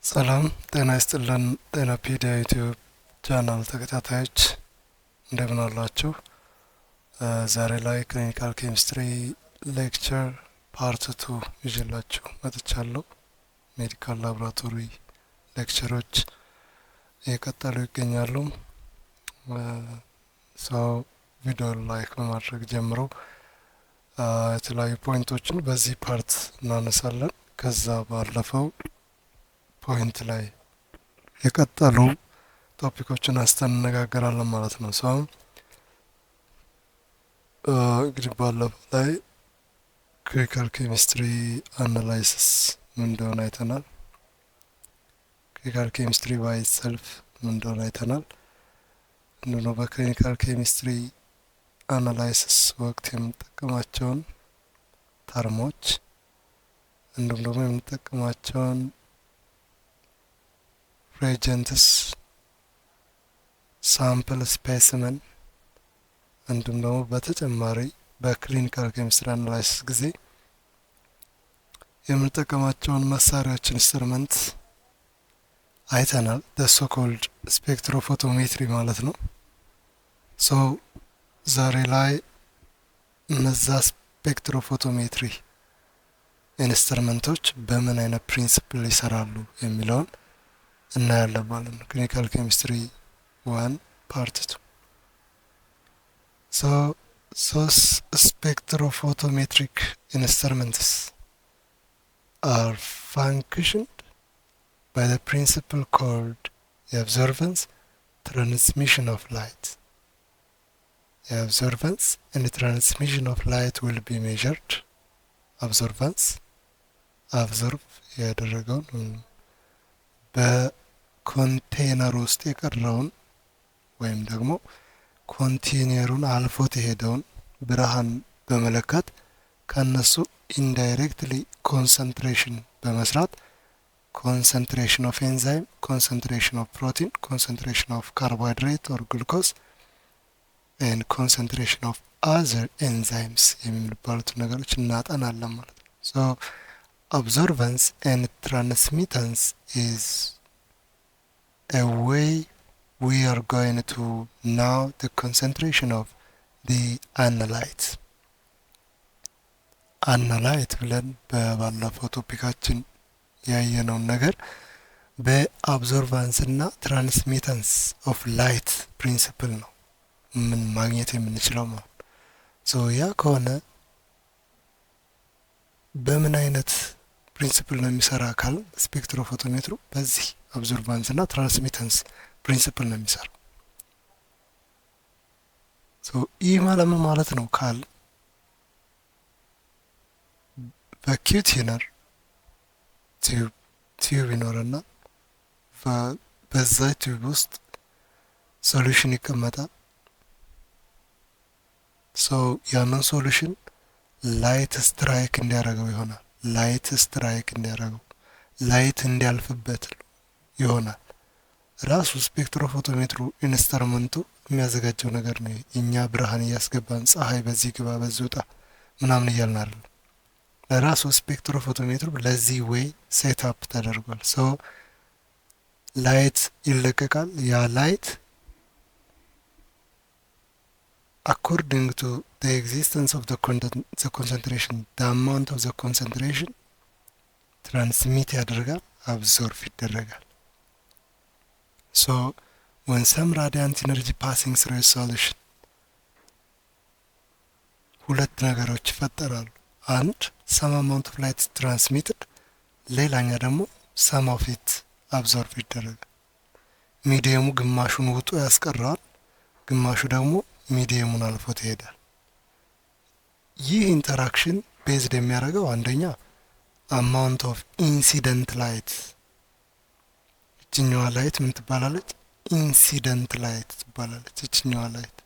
ሰላም ጤና ይስጥልን። ጤናፔዲያ ዩቲዩብ ቻናል ተከታታዮች እንደምን አላችሁ? ዛሬ ላይ ክሊኒካል ኬሚስትሪ ሌክቸር ፓርት 2 ይዤላችሁ መጥቻለሁ። ሜዲካል ላቦራቶሪ ሌክቸሮች እየቀጠሉ ይገኛሉ። ሰው ቪዲዮ ላይክ በማድረግ ጀምሮ የተለያዩ ፖይንቶችን በዚህ ፓርት እናነሳለን። ከዛ ባለፈው ፖይንት ላይ የቀጠሉ ቶፒኮችን አንስተን እንነጋገራለን ማለት ነው። ሰው እንግዲህ ባለፈው ላይ ክሊኒካል ኬሚስትሪ አናላይሲስ ምን እንደሆነ አይተናል። ክሊኒካል ኬሚስትሪ ባይ ሰልፍ ምን እንደሆነ አይተናል። እንዲሁም በክሊኒካል ኬሚስትሪ አናላይሲስ ወቅት የምንጠቀማቸውን ተርሞች እንዲሁም ደግሞ የምንጠቀማቸውን ሬጀንትስ፣ ሳምፕል ስፔሲመን እንዲሁም ደግሞ በተጨማሪ በክሊኒካል ኬሚስትሪ አናላይሲስ ጊዜ የምንጠቀማቸውን መሳሪያዎች ኢንስትሩመንት አይተናል። ሶ ኮልድ ስፔክትሮፎቶሜትሪ ማለት ነው። ሶ ዛሬ ላይ እነዛ ስፔክትሮፎቶሜትሪ ኢንስትሩመንቶች በምን አይነት ፕሪንሲፕል ይሰራሉ የሚለውን እናያለን ማለት ነው። ክሊኒካል ኬሚስትሪ 1 ፓርት 2 spectrophotometric instruments are functioned by the principle called the observance transmission of light. The observance and the transmission of light will be measured. Observance observe ያደረገውን በኮንቴነር ውስጥ የቀረውን ወይም ደግሞ ኮንቴነሩን አልፎት የሄደውን ብርሃን በመለካት ከነሱ ኢንዳይሬክትሊ ኮንሰንትሬሽን በመስራት ኮንሰንትሬሽን ኦፍ ኤንዛይም፣ ኮንሰንትሬሽን ኦፍ ፕሮቲን፣ ኮንሰንትሬሽን ኦፍ ካርቦሃይድሬት ኦር ግሉኮዝ ኤንድ ኮንሰንትሬሽን ኦፍ አዘር ኤንዛይምስ የሚባሉት ነገሮች እናጠናለን ማለት ነው። ሶ observance and transmittance is a way we are going to know the concentration of the analyte. analyte ብለን በባለፈው ቶፒካችን ያየነውን ነገር በኦብዘርቫንስ እና ትራንስሚታንስ ኦፍ ላይት ፕሪንሲፕል ነው ምን ማግኘት የምንችለው ማለት ነው። ሶ ያ ከሆነ በምን አይነት ፕሪንሲፕል ነው የሚሰራ አካል ስፔክትሮፎቶሜትሩ በዚህ ኦብዘርቫንስ እና ትራንስሚታንስ ፕሪንሲፕል ነው የሚሰራው። ይህ ማለት ነው ካል በኪዩቲነር ቲዩብ ይኖርና በዛ ቲዩብ ውስጥ ሶሉሽን ይቀመጣል። ያንን ሶሉሽን ላይት ስትራይክ እንዲያደርገው ይሆናል። ላይት እንዲያልፍበት ይሆናል። ራሱ ስፔክትሮፎቶሜትሩ ኢንስትሩመንቱ የሚያዘጋጀው ነገር ነው። እኛ ብርሃን እያስገባን ፀሐይ በዚህ ግባ በዚህ ውጣ ምናምን እያልን አይደለም። ራሱ ስፔክትሮፎቶሜትሩ ለዚህ ዌይ ሴት አፕ ተደርጓል። ላይት ይለቀቃል። ያ ላይት according to the existence of the concentration, the amount of the concentration transmit ያደርጋል፣ absorb ይደረጋል። when some radiant energy passing through a solution ሁለት ነገሮች ይፈጠራሉ። አንድ some amount of light transmitted፣ ሌላኛ ደግሞ some of it absorb ይደረጋል። ሚዲየሙ ግማሹን ውጦ ያስቀራል፣ ግማሹ ደግሞ ሚዲየሙን አልፎት ይሄዳል። ይህ ኢንተራክሽን ቤዝድ የሚያደርገው አንደኛ አማውንት ኦፍ ኢንሲደንት ላይት፣ እችኛዋ ላይት ምን ትባላለች? ኢንሲደንት ላይት ትባላለች። እችኛዋ ላይት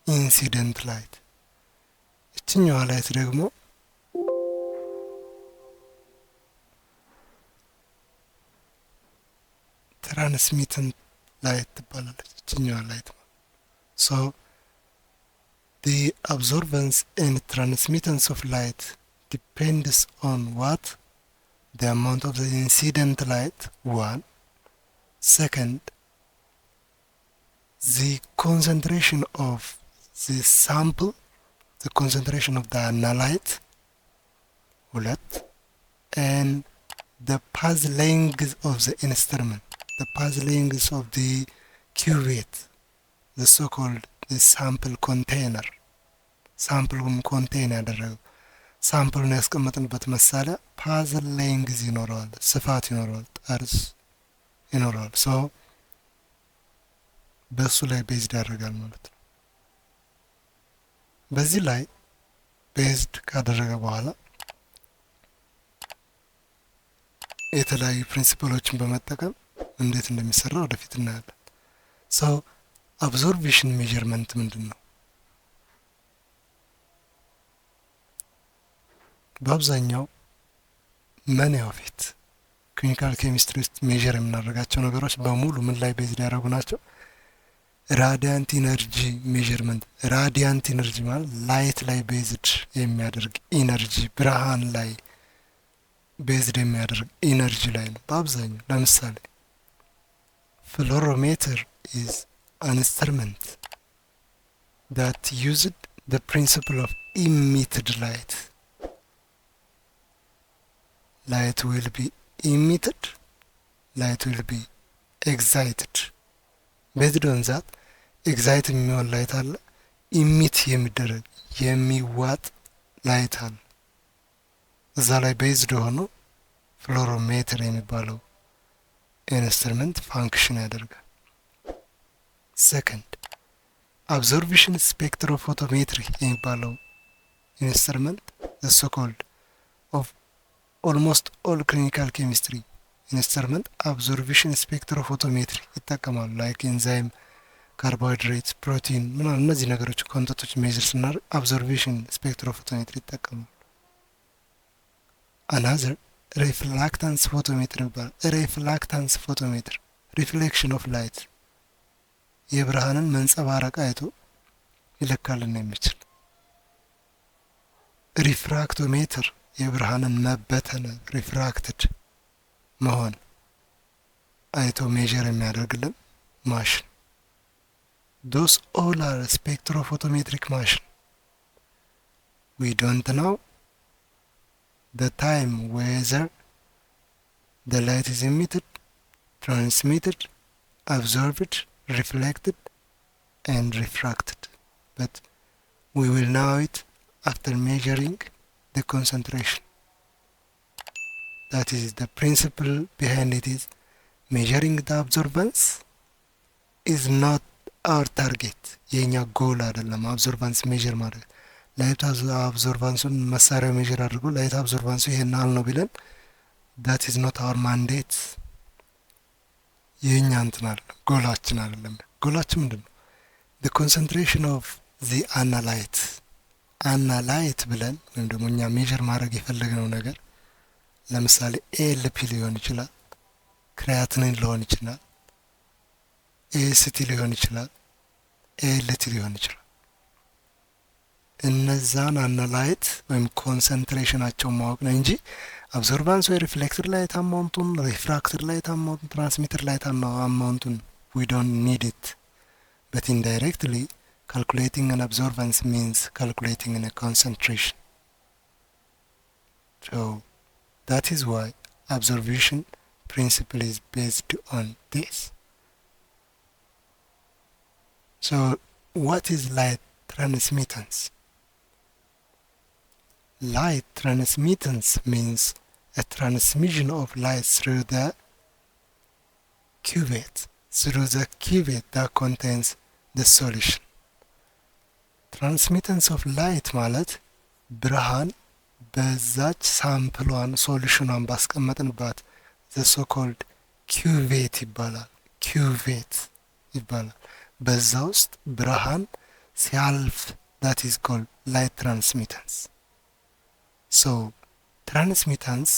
ኢንሲደንት ላይት፣ እችኛዋ ላይት ደግሞ ትራንስሚተንት ላይት ትባላለች። እችኛዋ ላይት the absorbance and transmittance of light depends on what? the amount of the incident light 1. Second, the concentration of the sample, the concentration of the analyte 2. and the path length of the instrument, the path length of the cuvette, the so-called the sample container, ሳምፕሉን ኮንቴን ያደረገው ሳምፕሉን ያስቀመጥንበት መሳሪያ ፓዝ ሌንግዝ ይኖረዋል፣ ስፋት ይኖረዋል፣ ጠርዝ ይኖረዋል። ሶ በሱ ላይ ቤዝድ ያደርጋል ማለት ነው። በዚህ ላይ ቤዝድ ካደረገ በኋላ የተለያዩ ፕሪንሲፕሎችን በመጠቀም እንዴት እንደሚሰራ ወደፊት እናያለን። ሶ አብዞርቬሽን ሜዠርመንት ምንድን ነው? በአብዛኛው መኒ ኦፍ ኢት ክሊኒካል ኬሚስትሪ ውስጥ ሜዠር የምናደርጋቸው ነገሮች በሙሉ ምን ላይ ቤዝድ ያደረጉ ናቸው? ራዲያንት ኢነርጂ ሜዠርመንት። ራዲያንት ኢነርጂ ማለት ላይት ላይ ቤዝድ የሚያደርግ ኢነርጂ፣ ብርሃን ላይ ቤዝድ የሚያደርግ ኢነርጂ ላይ ነው በአብዛኛው። ለምሳሌ ፍሎሮሜትር ኢዝ አን ኢንስትሩመንት ዳት ዩዝድ ዘ ፕሪንሲፕል ኦፍ ኢሚትድ ላይት. light will be emitted, light will be excited. based on that excite የሚሆን ላይት አለ፣ ኢሚት የሚደረግ የሚዋጥ ላይት አለ። እዛ ላይ ቤዝድ ሆኖ ፍሎሮሜትር የሚባለው ኢንስትሩመንት ፋንክሽን ያደርጋል። ሰከንድ አብዞርቬሽን ስፔክትሮፎቶሜትሪ የሚባለው ኢንስትሩመንት the so called of almost all clinical chemistry instrument absorption spectrophotometry ይጠቀማሉ። ላይክ ኤንዛይም፣ ካርቦሃይድሬት፣ ፕሮቲን ምናምን እነዚህ ነገሮች ኮንተንቶች ሜዥር ስናደርግ አብዞርቬሽን ስፔክትሮፎቶሜትሪ ይጠቀማሉ። አናዘር ሪፍላክታንስ ፎቶሜትር ይባላል። ሪፍላክታንስ ፎቶሜትር ሪፍሌክሽን ኦፍ ላይት የብርሃንን መንጸባረቅ አይቶ ይለካልን የሚችል። ሪፍራክቶሜትር የብርሃንን መበተን ሪፍራክትድ መሆን አይቶ ሜዠር የሚያደርግልን ማሽን። those all are spectrophotometric machine. we don't know the time whether the light is emitted, transmitted, absorbed, reflected and refracted, but we will know it after measuring the concentration. That is the principle behind it is measuring the absorbance is not our target. የኛ ጎል አይደለም አብዞርባንስ ሜዠር ማድረግ። ላይት አብዞርባንሱን መሳሪያው ሜዠር አድርጎ ላይት አብዞርባንሱ ይሄን አል ነው ቢለን that is not our mandate። የኛ እንትን አይደለም፣ ጎላችን አይደለም። ጎላችን ምንድነው? the concentration of the analyte አናላይት ብለን ወይም ደግሞ እኛ ሜዠር ማድረግ የፈለግነው ነገር ለምሳሌ ኤልፒ ሊሆን ይችላል፣ ክሪያቲኒን ሊሆን ይችላል፣ ኤሲቲ ሊሆን ይችላል፣ ኤልቲ ሊሆን ይችላል። እነዛን አናላይት ወይም ኮንሰንትሬሽናቸውን ማወቅ ነው እንጂ አብዞርባንስ ወይ ሪፍሌክተር ላይት አማውንቱን፣ ሪፍራክተር ላይት አማውንቱን፣ ትራንስሚተር ላይት አማውንቱን we don't need it. but indirectly calculating an absorbance means calculating in a concentration. So that is why observation principle is based on this. So what is light transmittance? Light transmittance means a transmission of light through the cuvette that contains the solution. ትራንስሚተንስ ኦፍ ላይት ማለት ብርሃን በዛች ሳምፕሏን ሶሉሽኗን ባስቀመጥንባት ዘ ሶ ኮልድ ኪዩቬት ይባላል። ኪዩቬት ይባላል። በዛ ውስጥ ብርሃን ሲያልፍ that is called light transmittance. so transmittance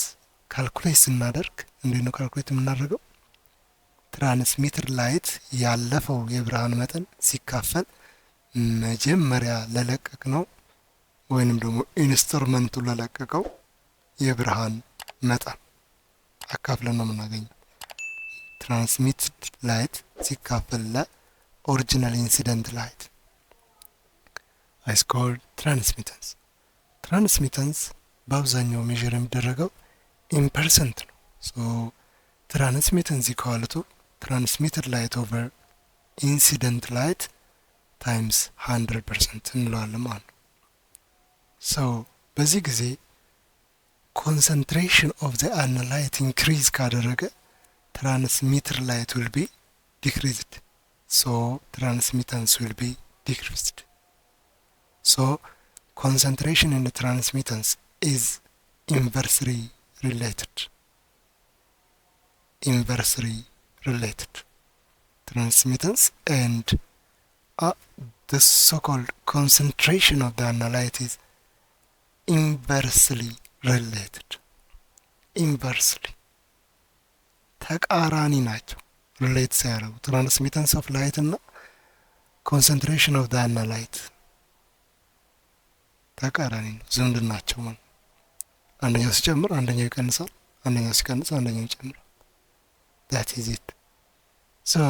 ካልኩሌት ስናደርግ እንዴት ነው ካልኩሌት የምናደርገው? ትራንስሚተር ላይት ያለፈው የብርሃን መጠን ሲካፈል መጀመሪያ ለለቀቅ ነው ወይንም ደግሞ ኢንስትሩመንቱ ለለቀቀው የብርሃን መጠን አካፍለን ነው የምናገኘው። ትራንስሚትድ ላይት ሲካፈል ለኦሪጂናል ኢንሲደንት ላይት is called transmittance። ትራንስሚተንስ በአብዛኛው ሜዥር የሚደረገው ኢን ፐርሰንት ነው። ሶ ትራንስሚተንስ ኢኳል ቱ ትራንስሚትድ ላይት ኦቨር ኢንሲደንት ላይት ታይምስ 100% እንለዋለን ማለት ነው። ሶ በዚህ ጊዜ ኮንሰንትሬሽን ኦፍ ዘ አናላይት ኢንክሪዝ ካደረገ ትራንስሚትድ ላይት ዊል ቢ ዲክሪዝድ። ሶ ትራንስሚተንስ ዊል ቢ ዲክሪዝድ። ሶ concentration in the transmittance is inversely related. Transmittance and the so-called concentration of the analyte is inversely related. ተቃራኒ ናቸው። ሪሌት ሲያደርጉ ትራንስሚተንስ ኦፍ ላይት እና ኮንሰንትሬሽን ኦፍ the analyte ተቃራኒ ነው፣ ዝምድናቸው ማለት አንደኛው ሲጨምር አንደኛው ይቀንሳል፣ አንደኛው ሲቀንስ አንደኛው ይጨምራል። that is it. so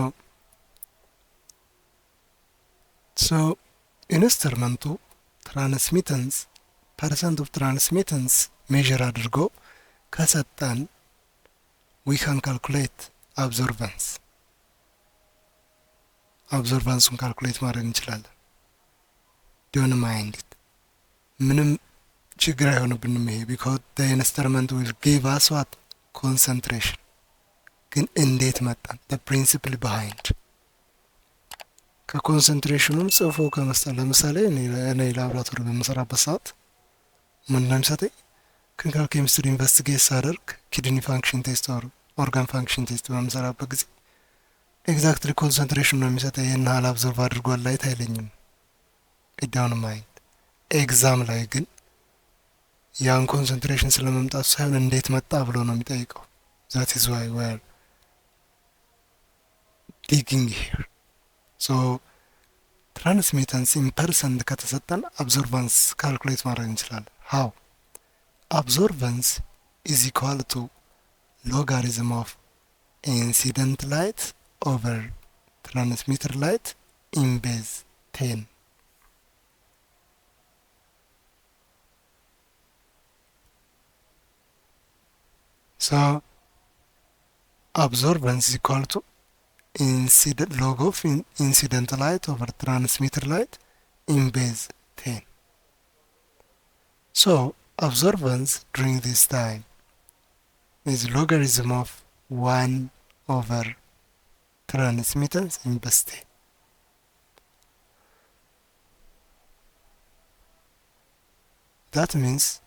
ኢንስትሩመንቱ ትራንስሚተንስ ፐርሰንት ኦፍ ትራንስሚተንስ ሜዥር አድርጎ ከሰጠን we can calculate አብዞርቫንሱን ካልኩሌት ማድረግ እንችላለን። don't mind it። ምንም ችግር አይሆንብንም ይሄ because the instrument will give us what concentration። ግን እንዴት መጣን? the principle behind ከኮንሰንትሬሽኑም ጽፎ ከመስጠት ለምሳሌ እኔ ላብራቶሪ በምሰራበት ሰዓት ምን ነው የሚሰጠኝ? ክሊኒካል ኬሚስትሪ ኢንቨስቲጌት ሳደርግ ኪድኒ ፋንክሽን ቴስት ኦር ኦርጋን ፋንክሽን ቴስት በምሰራበት ጊዜ ኤግዛክትሊ ኮንሰንትሬሽን ነው የሚሰጠኝ። ይህን ያህል አብዞርቭ አድርጓል ላይት አይለኝም። don't mind። ኤግዛም ላይ ግን ያን ኮንሰንትሬሽን ስለመምጣቱ ሳይሆን እንዴት መጣ ብሎ ነው የሚጠይቀው። that is why we are digging here. so transmittance in percent ከተሰጠን absorbance calculate ማድረግ እንችላለን። how? absorbance is equal to logarithm of incident light over transmitter light in base 10. so absorbance is equal to log of incident light over transmitter light in base 10. so absorbance during this time is logarithm of 1 over transmittance in base 10. that means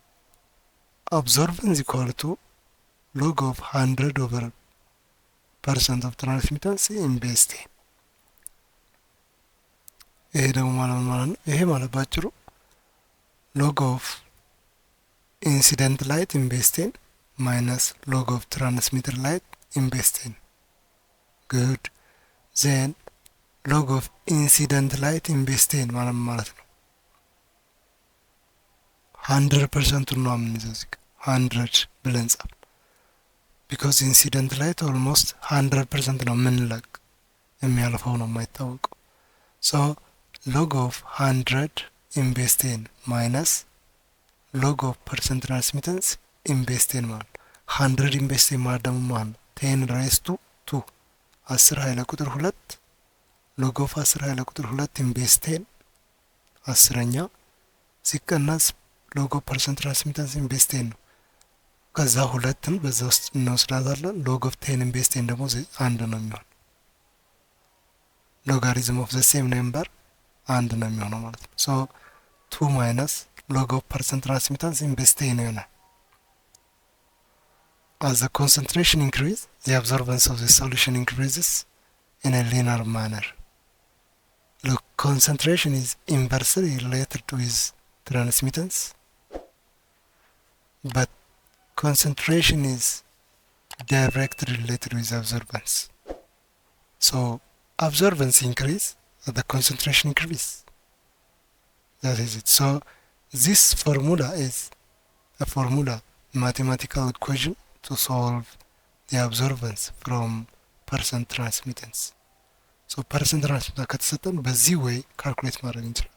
absorbance equal to log of 100 over percent of transmittance in base 10. ይሄ ደግሞ ማለት ነው ይሄ ማለት ባጭሩ log of incident light in base 10 minus log of transmitter light in base 10. good. then log of incident light in base 10 ማለት ነው 100% ነው የምንይዘው እዚህ 100 ብለን ጻፍ because incident light almost 100% ነው ምንለቅ የሚያልፈው ነው የማይታወቀው። so log of 100 in base 10 minus log of percent transmittance in base 10 ማለት 100 in base 10 ማለት ደግሞ ማለት 10 raised to 2 10 ኃይለ ቁጥር 2 log of 10 ኃይለ ቁጥር 2 in base 10 አስረኛ ሲቀነስ log of percent transmittance in base 10 ነው። ከዛ ሁለትን በዛ ውስጥ እንወስዳለን። log of 10 in base 10 ደግሞ አንድ ነው የሚሆነው። logarithm of the same number አንድ ነው የሚሆነው ማለት ነው። so 2 minus log of percent transmittance in base 10 ይሆናል። as the concentration increases, the absorbance of the solution increases in a linear manner. Look, concentration is inversely related with transmittance, but concentration is directly related with absorbance. So absorbance increase and the concentration increase. That is it. So this formula is a mathematical equation to solve the absorbance from percent transmittance so percent transmittance ከተሰጠን በዚህ way calculate ማድረግ እንችላለን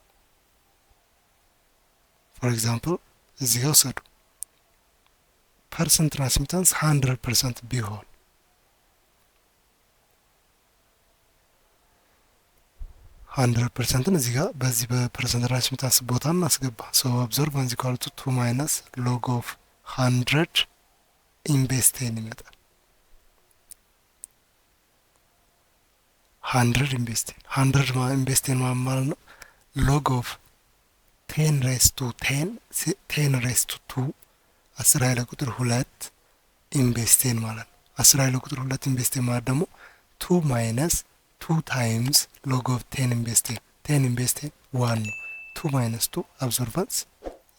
for example እዚህ ጋር ወሰዱ percent transmittance 100% ቢሆን 100% እዚህ ጋር በዚህ በፐርሰንት ትራንስሚታንስ ቦታ እናስገባ so absorbance equal to 2 minus log of 100 in base 10 ይመጣል 100 in base 10 100 in base 10 ማለት ነው log of 10 raised to 10 10 raised to 2 10 ኃይለ ቁጥር 2 in base 10 ማለት ነው 10 ኃይለ ቁጥር 2 in base 10 ማለት ደግሞ 2 minus 2 times log of 10 in base 10 10 in base 10 1 ነው 2 minus 2 absorbance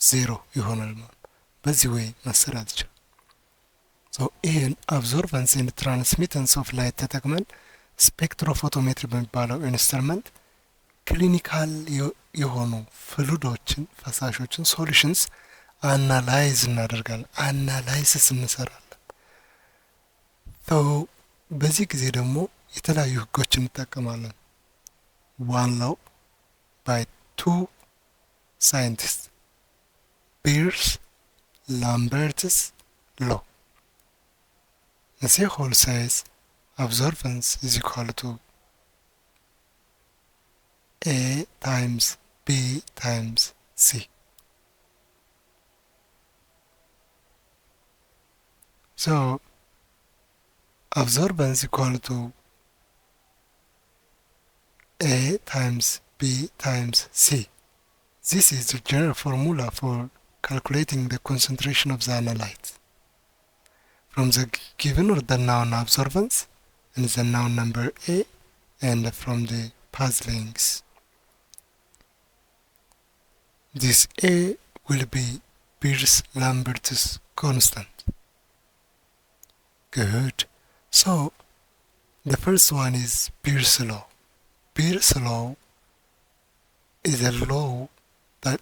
0 ይሆናል ማለት በዚህ way መሰራት ይችላል so ይሄን absorbance and transmittance of light ተጠቅመን ስፔክትሮፎቶሜትሪ በሚባለው ኢንስትሩመንት ክሊኒካል የሆኑ ፍሉዶችን ፈሳሾችን ሶሉሽንስ አናላይዝ እናደርጋለን አናላይሲስ እንሰራለን so በዚህ ጊዜ ደግሞ የተለያዩ ህጎችን እንጠቀማለን one law by two scientists Beers Lambert's law the whole says absorbance is equal to A times B times C so absorbance equal to A times B times C. This is the general formula for calculating the concentration of the analyte. From the given or the noun absorbance and the noun number A and from the path lengths. This A will be Beers-Lambert's constant. Good. So, the first one is Beers' law. Beers' law is a law that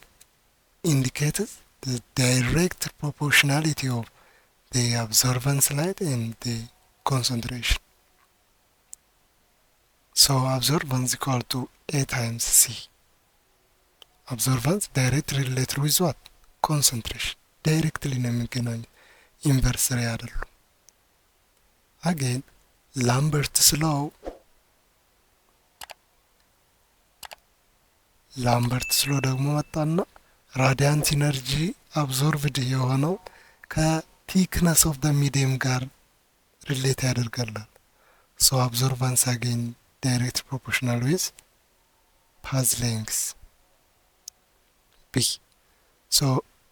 indicates the direct proportionality of the absorbance light and the concentration. So absorbance equal to A times C. Absorbance directly related with what? Concentration. Directly ነው የሚገናኙ inversely አይደሉም. Again, Lambert's law ደግሞ መጣና ራዲያንት ኢነርጂ አብዞርብድ የሆነው ከቲክነስ ኦፍ ዘ ሚዲየም ጋር ሪሌት ያደርጋል so absorbance again direct proportional with path length B so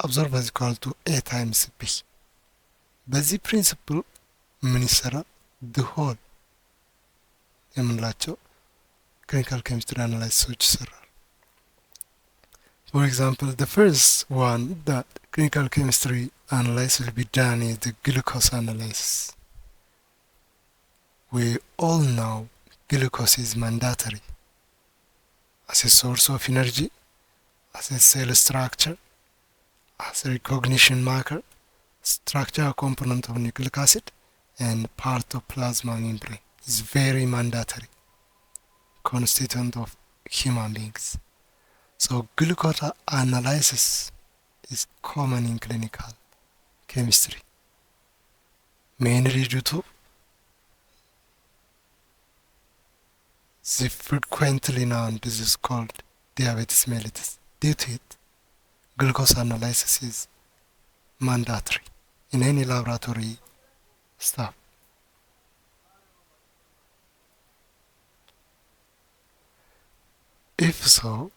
absorbance equal to A times B በዚህ ፕሪንሲፕል ምን ይሰራል the whole የምንላቸው clinical chemistry analysis ይሰራል For example, the first one that clinical chemistry analysis will be done is the glucose analysis. We all know glucose is mandatory as a source of energy, as a cell structure, as a recognition marker, structural component of nucleic acid, and part of plasma membrane. It's very mandatory constituent of human beings. So glucose analysis is common in clinical chemistry, mainly due to the frequently known disease called diabetes mellitus. Due to it, glucose analysis is mandatory in any laboratory stuff. If so,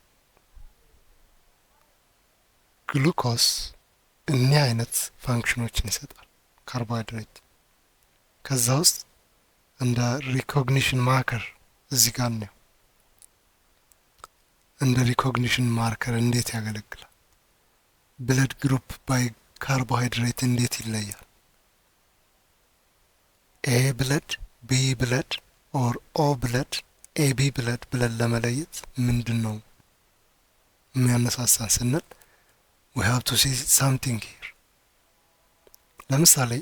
ግሉኮስ እኒህ አይነት ፋንክሽኖችን ይሰጣል ካርቦሃይድሬት ከዛ ውስጥ እንደ ሪኮግኒሽን ማርከር እዚህ ጋር ነው እንደ ሪኮግኒሽን ማርከር እንዴት ያገለግላል ብለድ ግሩፕ ባይ ካርቦሃይድሬት እንዴት ይለያል ኤ ብለድ ቢ ብለድ ኦር ኦ ብለድ ኤቢ ብለድ ብለን ለመለየት ምንድነው የሚያነሳሳን ስንል we have to see something here ለምሳሌ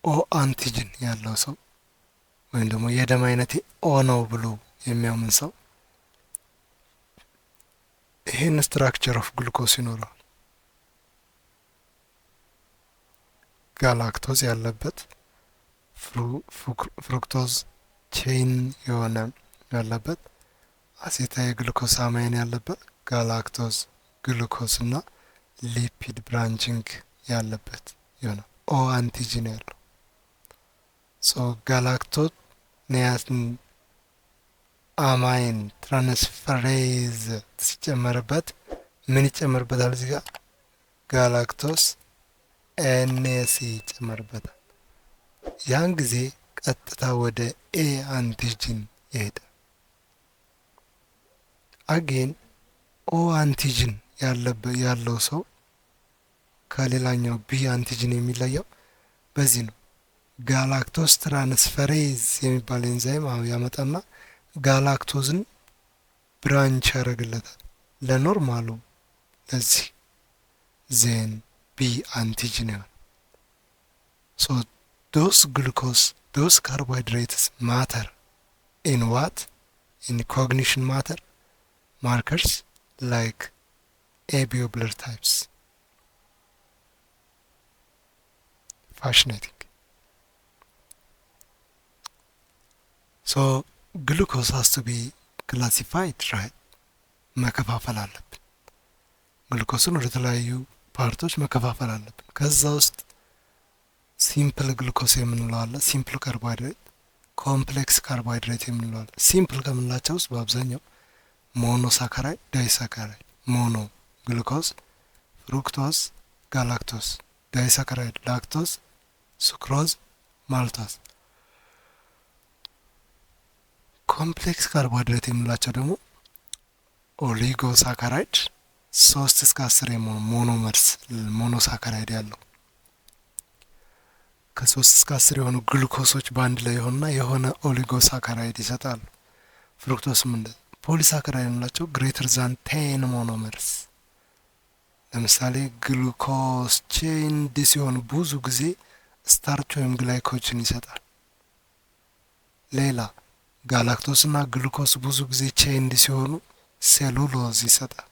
ኦ አንቲጅን ያለው ሰው ወይም ደግሞ የደም አይነቴ ኦ ነው ብሎ የሚያምን ሰው ይሄን ስትራክቸር ኦፍ ግሉኮስ ይኖረዋል። ጋላክቶዝ ያለበት፣ ፍሩክቶዝ ቼን የሆነ ያለበት፣ አሴታይል ግሉኮሳማይን ያለበት፣ ጋላክቶዝ ግሉኮስ እና ሊፒድ ብራንቺንግ ያለበት ይሆናል። ኦ አንቲጂን ያለው ጋላክቶዝ ኒያሲን አማይን ትራንስፈሬዝ ሲጨመርበት ምን ይጨመርበታል? እዚህ ጋር ጋላክቶስ ኤንኤሲ ይጨመርበታል። ያን ጊዜ ቀጥታ ወደ ኤ አንቲጂን ይሄዳል። አጌን ኦ አንቲጂን ያለው ሰው ከሌላኛው ቢ አንቲጂን የሚለየው በዚህ ነው። ጋላክቶስ ትራንስፈሬዝ የሚባል ኤንዛይም ያመጣና ጋላክቶዝን ብራንች ያደርግለታል ለኖርማሉ ለዚህ ዜን ቢ አንቲጂን ይሆናል። ሶ those carbohydrates matter in what? In cognition matter markers like ABO blood types. Fascinating. So glucose has to be classified, right? መከፋፈል አለብን። ግሉኮስን ወደ ተለያዩ ፓርቶች መከፋፈል አለብን። ከዛ ውስጥ ሲምፕል ግሉኮስ የምንለው አለ፣ ሲምፕል ካርቦሃይድሬት፣ ኮምፕሌክስ ካርቦሃይድሬት የምንለው አለ። ሲምፕል ከምንላቸው ውስጥ በአብዛኛው ሞኖሳካራይድ፣ ዳይሳካራይድ፣ ሞኖ ግሉኮስ፣ ፍሩክቶስ፣ ጋላክቶስ፣ ዳይሳካራይድ፣ ላክቶስ፣ ሱክሮዝ፣ ማልቶስ። ኮምፕሌክስ ካርቦሃይድሬት የምንላቸው ደግሞ ኦሊጎሳካራይድ 3 እስከ 10 የሆኑ ሞኖመርስ ሞኖሳካራይድ ያለው ከ3 እስከ 10 የሆኑ ግሉኮሶች በአንድ ላይ የሆነ ኦሊጎሳካራይድ ይሰጣሉ። ፍሩክቶስም እንደ ፖሊሳካራይድ የምንላቸው ግሬተር ዛን 10 ሞኖመርስ። ለምሳሌ ግሉኮስ ቼን ዲ ሲሆን ብዙ ጊዜ ስታርች ወይም ግላይኮጅን ይሰጣል። ሌላ ጋላክቶስና ግሉኮስ ብዙ ጊዜ ቼን ዲ ሲሆኑ ሴሉሎዝ ይሰጣል።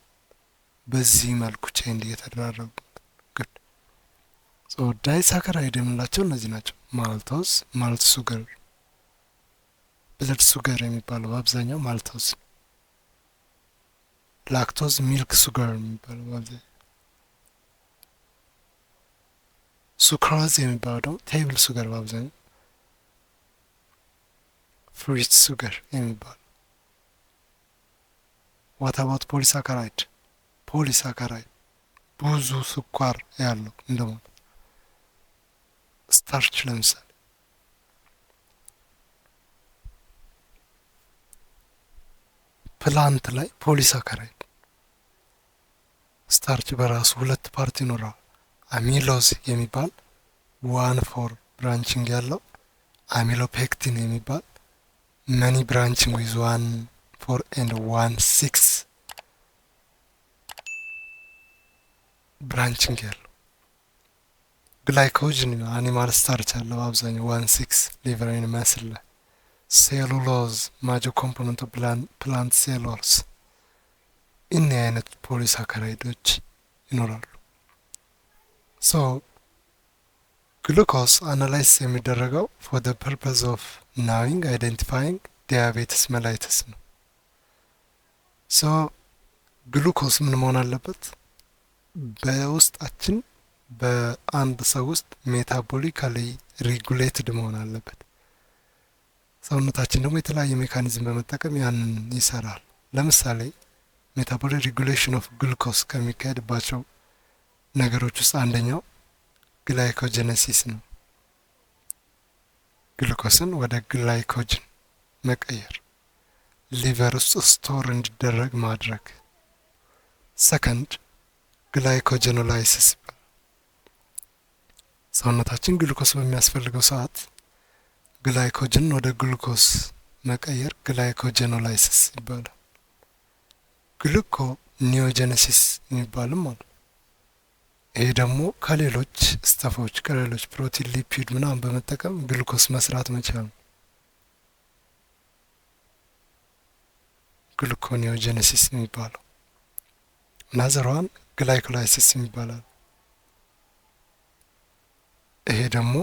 በዚህ መልኩ ቼን ዲ እየተደራረጉ ዳይሳካራይድ የምንላቸው እነዚህ ናቸው። ማልቶስ ማልት ሱገር፣ ብለድ ሱገር የሚባለው በአብዛኛው ማልቶስ፣ ላክቶዝ ሚልክ ሱገር የሚባለው በአብዛኛው፣ ሱክራዝ የሚባለው ደግሞ ቴብል ሱገር በአብዛኛው፣ ፍሩት ሱገር የሚባለው። ዋት አባውት ፖሊሳካራይድ? ፖሊሳካራይድ ብዙ ስኳር ያለው እንደሞ ስታርች ለምሳሌ ፕላንት ላይ ፖሊሳካራይድ ስታርች በራሱ 2 ፓርት ይኖረዋል። አሚሎዝ የሚባል 1,4 ብራንቺንግ ያለው፣ አሚሎፔክቲን የሚባል መኒ ብራንቺንግ ዊዝ 1,4 and 1,6 ብራንቺንግ ያለው፣ ግላይኮጅን አኒማል ስታርች ያለው አብዛኛው 1,6 ሊቨር ኤንድ መስል ላይ፣ ሴሉሎዝ ማጆ ኮምፖነንት ኦፍ ፕላንት ሴሎስ። እኒህ አይነት ፖሊሳካራይዶች ይኖራሉ። ሶ ግሉኮስ አናላይዝ የሚደረገው ፎር ዘ ፐርፐዝ ኦፍ ናዊንግ አይደንቲፋይንግ ዲያቤትስ መላይተስ ነው። ሶ ግሉኮስ ምን መሆን አለበት? በውስጣችን በአንድ ሰው ውስጥ ሜታቦሊካሊ ሪጉሌትድ መሆን አለበት። ሰውነታችን ደግሞ የተለያየ ሜካኒዝም በመጠቀም ያንን ይሰራል። ለምሳሌ ሜታቦሊክ ሪጉሌሽን ኦፍ ግሉኮስ ከሚካሄድባቸው ነገሮች ውስጥ አንደኛው ግላይኮጀነሲስ ነው። ግሉኮስን ወደ ግላይኮጅን መቀየር፣ ሊቨር ውስጥ ስቶር እንዲደረግ ማድረግ። ሰከንድ ግላይኮጀኖላይሲስ ይባላል። ሰውነታችን ግሉኮስ በሚያስፈልገው ሰዓት ግላይኮጅን ወደ ግሉኮስ መቀየር ግላይኮጀኖላይሲስ ይባላል። ግሉኮ ኒዮጀነሲስ የሚባልም አለ። ይሄ ደግሞ ከሌሎች ስተፎች ከሌሎች ፕሮቲን፣ ሊፒድ ምናምን በመጠቀም ግሉኮስ መስራት መቻል ነው። ግሉኮኒዮጀነሲስ የሚባለው ናዘሯን ግላይኮላይሲስ የሚባላል። ይሄ ደግሞ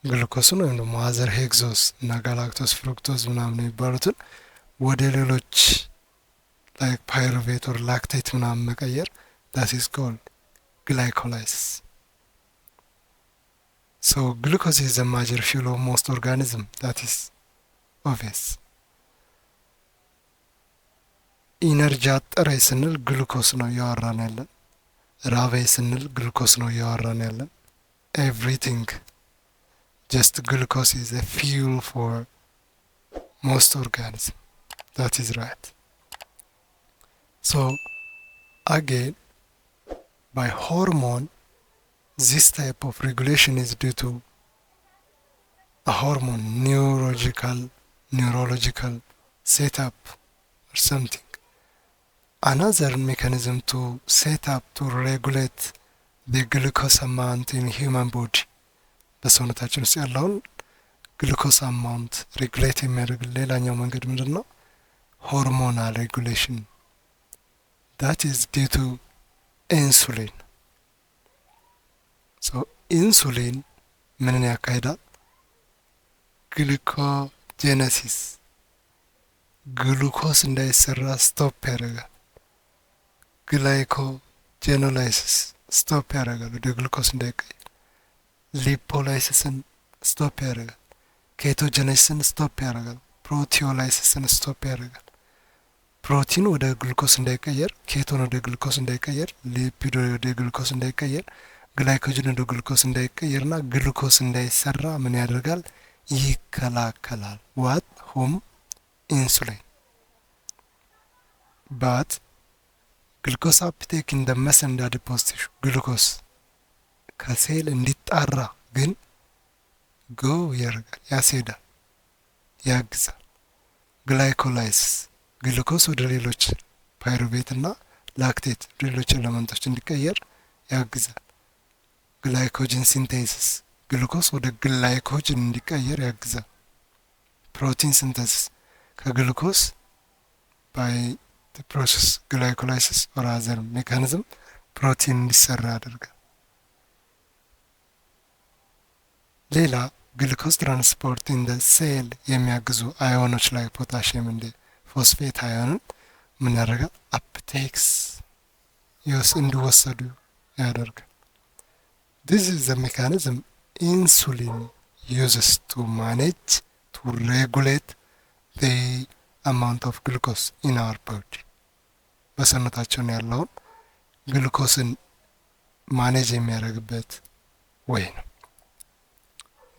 ግሉኮስን ወይም ደግሞ አዘር ሄክዞስ እና ጋላክቶስ ፍሩክቶስ ምናምን የሚባሉትን ወደ ሌሎች ላይክ ፓይሩቬት ኦር ላክቴት ምናምን መቀየር that is called glycolysis. So glucose is a major fuel of most organism, that is obvious. ኢነርጂ አጠረኝ ስንል ግሉኮስ ነው እያወራን ያለን። ራበኝ ስንል ግሉኮስ ነው እያወራን ያለን። everything just glucose is a fuel for most organism. That is right. So again, by hormone, this type of regulation is due to a hormone neurological setup or something. Another mechanism to set up to regulate the glucose amount in human body. በሰውነታችን ውስጥ ያለውን ግሉኮስ አማውንት ሬጉሌት የሚያደርግ ሌላኛው መንገድ ምንድን ነው? ሆርሞናል ሬጉሌሽን that is due to insulin. So insulin ምንን ያካሂዳል? ግሉኮጄነሲስ ግሉኮስ እንዳይሰራ ስቶፕ ያደርጋል። ግላይኮጄኖላይሲስ ስቶፕ ያደርጋል፣ ወደ ግሉኮስ እንዳይቀየር። ሊፖላይሲስን ስቶፕ ያደርጋል። ኬቶጀነሲስን ስቶፕ ያደርጋል። ፕሮቲዮላይሲስን ስቶፕ ያደርጋል። ፕሮቲን ወደ ግሉኮስ እንዳይቀየር፣ ኬቶን ወደ ግሉኮስ እንዳይቀየር፣ ሊፒድ ወደ ግሉኮስ እንዳይቀየር፣ ግላይኮጅን ወደ ግሉኮስ እንዳይቀየርና ግሉኮስ እንዳይሰራ ምን ያደርጋል? ይከላከላል። ዋት ሁም ኢንሱሊን ባት ግሉኮስ አፕቴክ ኢን ዘ መሰንደር አዲፖስ ቲሹ ግሉኮስ ከሴል እንዲጣራ ግን ጎ ያደርጋል፣ ያስሄዳል፣ ያግዛል። ግላይኮላይሲስ ግሉኮስ ወደ ሌሎች ፓይሩቬት እና ላክቴት ሌሎች ኤሌመንቶች እንዲቀየር ያግዛል። ግላይኮጅን ሲንቴሲስ ግሉኮስ ወደ ግላይኮጅን እንዲቀየር ያግዛል። ፕሮቲን ሲንቴሲስ ከግሉኮስ ባይ the process glycolysis or other mechanism ፕሮቲን እንዲሰራ ያደርጋል። ሌላ ግሉኮስ ትራንስፖርት ኢን ዘ ሴል የሚያግዙ አዮኖች ላይ ፖታሽየም እንደ ፎስፌት አዮንን ምን ያደርጋል? አፕቴክስ እንዲወሰዱ ያደርጋል። This is the mechanism insulin uses to manage to regulate the amount of glucose in our body. በሰውነታችን ያለውን ግሉኮስን ማኔጅ የሚያደርግበት ወይ ነው።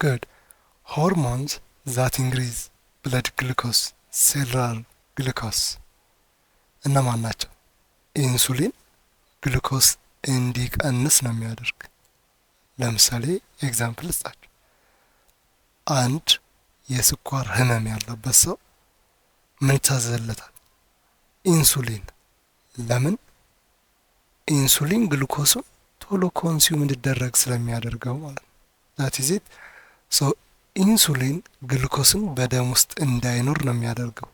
Good. Hormones that increase blood glucose, cellular glucose እነማን ናቸው? ኢንሱሊን ግሉኮስ እንዲቀንስ ነው የሚያደርግ። ለምሳሌ ኤግዛምፕል ልስጣችሁ። አንድ የስኳር ህመም ያለበት ሰው ምን ይታዘዝለታል? ኢንሱሊን። ለምን? ኢንሱሊን ግሉኮሱን ቶሎ ኮንሱም እንዲደረግ ስለሚያደርገው ማለት ነው። that is it. so ኢንሱሊን ግሉኮስን በደም ውስጥ እንዳይኖር ነው የሚያደርገው።